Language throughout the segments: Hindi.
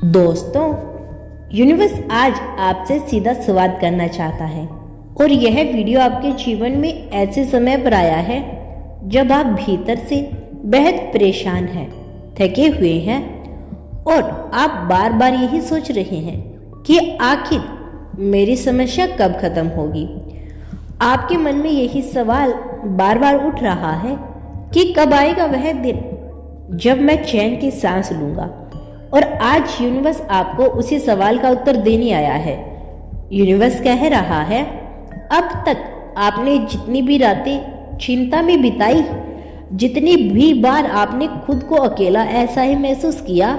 दोस्तों, यूनिवर्स आज आपसे सीधा संवाद करना चाहता है और यह वीडियो आपके जीवन में ऐसे समय पर आया है जब आप भीतर से बेहद परेशान हैं, थके हुए हैं और आप बार बार यही सोच रहे हैं कि आखिर मेरी समस्या कब खत्म होगी। आपके मन में यही सवाल बार बार उठ रहा है कि कब आएगा वह दिन जब मैं चैन की सांस लूंगा। और आज यूनिवर्स आपको उसी सवाल का उत्तर देने आया है। यूनिवर्स कह रहा है, अब तक आपने जितनी भी रातें चिंता में बिताई, जितनी भी बार आपने खुद को अकेला ऐसा ही महसूस किया,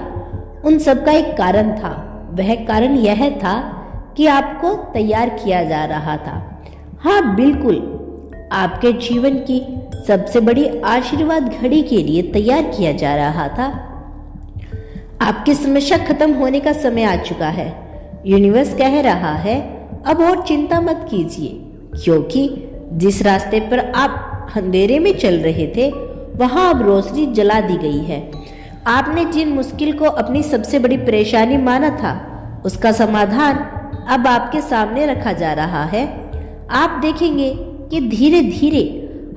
उन सब का एक कारण था। वह कारण यह था कि आपको तैयार किया जा रहा था। हाँ बिल्कुल, आपके जीवन की सबसे बड़ी आशीर्वाद घड़ी के लिए तैयार किया जा रहा था। आपकी समस्या खत्म होने का समय आ चुका है। यूनिवर्स कह रहा है, अब और चिंता मत कीजिए, क्योंकि जिस रास्ते पर आप अंधेरे में चल रहे थे वहां अब रोशनी जला दी गई है। आपने जिन मुश्किल को अपनी सबसे बड़ी परेशानी माना था, उसका समाधान अब आपके सामने रखा जा रहा है। आप देखेंगे कि धीरे धीरे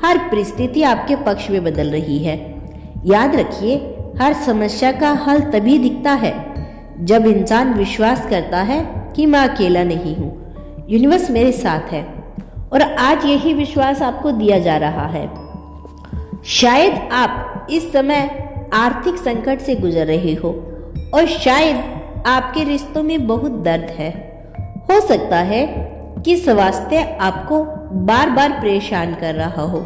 हर परिस्थिति आपके पक्ष में बदल रही है। याद रखिए, हर समस्या का हल तभी दिखता है जब इंसान विश्वास करता है कि मैं अकेला नहीं हूँ, यूनिवर्स मेरे साथ है। और आज यही विश्वास आपको दिया जा रहा है। शायद आप इस समय आर्थिक संकट से गुजर रहे हो और शायद आपके रिश्तों में बहुत दर्द है। हो सकता है कि स्वास्थ्य आपको बार बार परेशान कर रहा हो,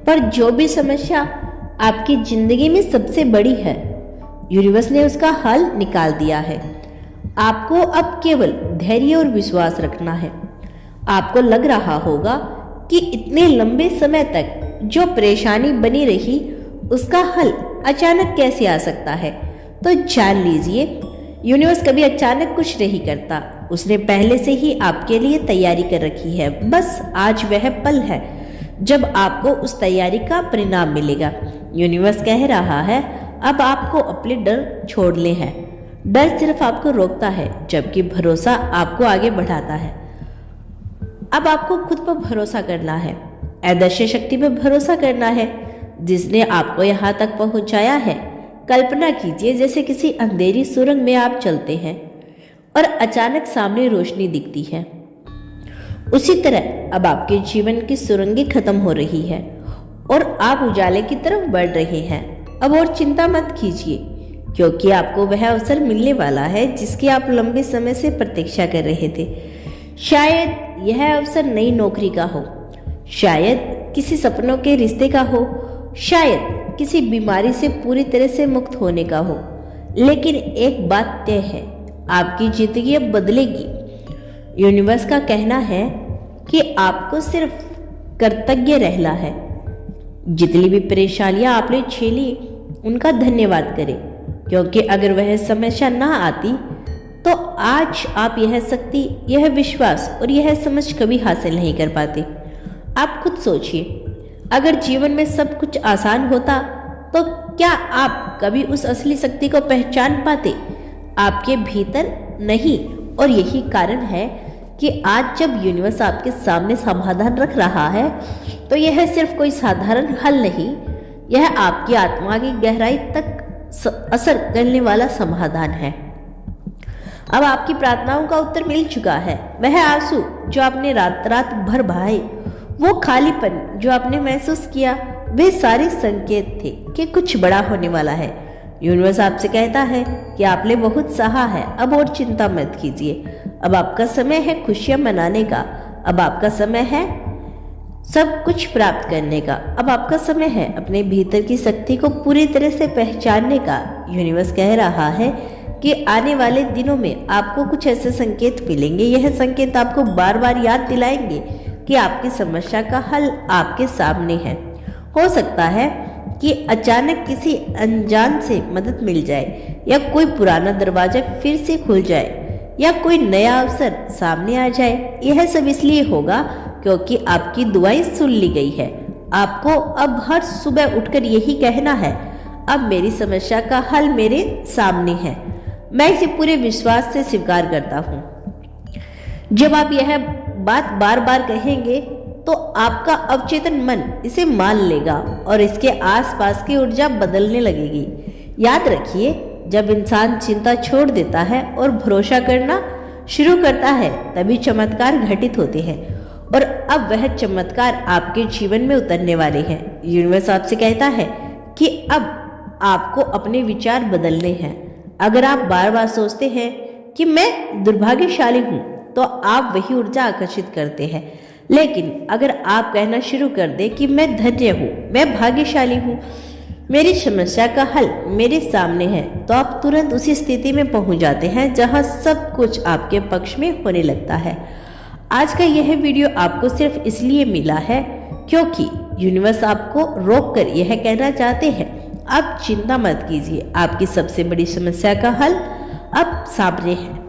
पर जो भी समस्या आपकी जिंदगी में सबसे बड़ी है, यूनिवर्स ने उसका हल निकाल दिया है। आपको अब केवल धैर्य और विश्वास रखना है। आपको लग रहा होगा कि इतने लंबे समय तक जो परेशानी बनी रही, उसका हल अचानक कैसे आ सकता है। तो जान लीजिए, यूनिवर्स कभी अचानक कुछ नहीं करता। उसने पहले से ही आपके लिए तैयारी कर रखी है। बस आज वह पल है जब आपको उस तैयारी का परिणाम मिलेगा। यूनिवर्स कह रहा है, अब आपको अपने डर छोड़ने हैं। डर सिर्फ आपको रोकता है, जबकि भरोसा आपको आगे बढ़ाता है। अब आपको खुद पर भरोसा करना है, अदृश्य शक्ति पर भरोसा करना है, जिसने आपको यहाँ तक पहुँचाया है। कल्पना कीजिए जैसे किसी अंधेरी सुरंग में आप चलते हैं और अचानक सामने रोशनी दिखती है। उसी तरह अब आपके जीवन की सुरंगें खत्म हो रही है और आप उजाले की तरफ बढ़ रहे हैं। अब और चिंता मत कीजिए, क्योंकि आपको वह अवसर मिलने वाला है जिसकी आप लंबे समय से प्रतीक्षा कर रहे थे। शायद यह अवसर नई नौकरी का हो, शायद किसी सपनों के रिश्ते का हो, शायद किसी बीमारी से पूरी तरह से मुक्त होने का हो। लेकिन एक बात तय है, आपकी जिंदगी अब बदलेगी। यूनिवर्स का कहना है कि आपको सिर्फ कृतज्ञ रहना है। जितनी भी परेशानियां आपने झेली, उनका धन्यवाद करें, क्योंकि अगर वह समस्या ना आती तो आज आप यह शक्ति, यह विश्वास और यह समझ कभी हासिल नहीं कर पाते। आप खुद सोचिए, अगर जीवन में सब कुछ आसान होता तो क्या आप कभी उस असली शक्ति को पहचान पाते? आपके भीतर नहीं। और यही कारण है कि आज जब यूनिवर्स आपके सामने समाधान रख रहा है, तो यह सिर्फ कोई साधारण हल नहीं, यह आपकी आत्मा की गहराई तक असर करने वाला समाधान है। अब आपकी प्रार्थनाओं का उत्तर मिल चुका है। वह आंसू जो आपने रात रात भर बहाए, वो खालीपन जो आपने महसूस किया, वे सारे संकेत थे कि कुछ बड़ा होने वाला है। यूनिवर्स आपसे कहता है कि आपने बहुत सहा है, अब और चिंता मत कीजिए। अब आपका समय है खुशियां मनाने का। अब आपका समय है सब कुछ प्राप्त करने का। अब आपका समय है अपने भीतर की शक्ति को पूरी तरह से पहचानने का। यूनिवर्स कह रहा है कि आने वाले दिनों में आपको कुछ ऐसे संकेत मिलेंगे। यह संकेत आपको बार बार याद दिलाएंगे कि आपकी समस्या का हल आपके सामने है। हो सकता है कि अचानक किसी अनजान से मदद मिल जाए, या कोई पुराना दरवाजा फिर से खुल जाए, या कोई नया अवसर सामने आ जाए। यह सब इसलिए होगा क्योंकि आपकी दुआएं सुन ली गई है। आपको अब हर सुबह उठकर यही कहना है, अब मेरी समस्या का हल मेरे सामने है। मैं इसे पूरे विश्वास से स्वीकार करता हूँ। जब आप यह बात बार बार कहेंगे तो आपका अवचेतन मन इसे मान लेगा और इसके आसपास की ऊर्जा बदलने लगेगी। याद रखिए, जब इंसान चिंता छोड़ देता है और भरोसा करना शुरू करता है तभी चमत्कार घटित होते हैं, और अब वह चमत्कार आपके जीवन में उतरने वाले हैं। यूनिवर्स आपसे कहता है कि अब आपको अपने विचार बदलने हैं। अगर आप बार बार सोचते हैं कि मैं दुर्भाग्यशाली हूँ तो आप वही ऊर्जा आकर्षित करते हैं, लेकिन अगर आप कहना शुरू कर दें कि मैं धन्य हूँ, मैं भाग्यशाली हूँ, मेरी समस्या का हल मेरे सामने है, तो आप तुरंत उसी स्थिति में पहुंच जाते हैं जहां सब कुछ आपके पक्ष में होने लगता है। आज का यह वीडियो आपको सिर्फ इसलिए मिला है क्योंकि यूनिवर्स आपको रोककर यह कहना चाहते हैं, आप चिंता मत कीजिए, आपकी सबसे बड़ी समस्या का हल अब सामने है।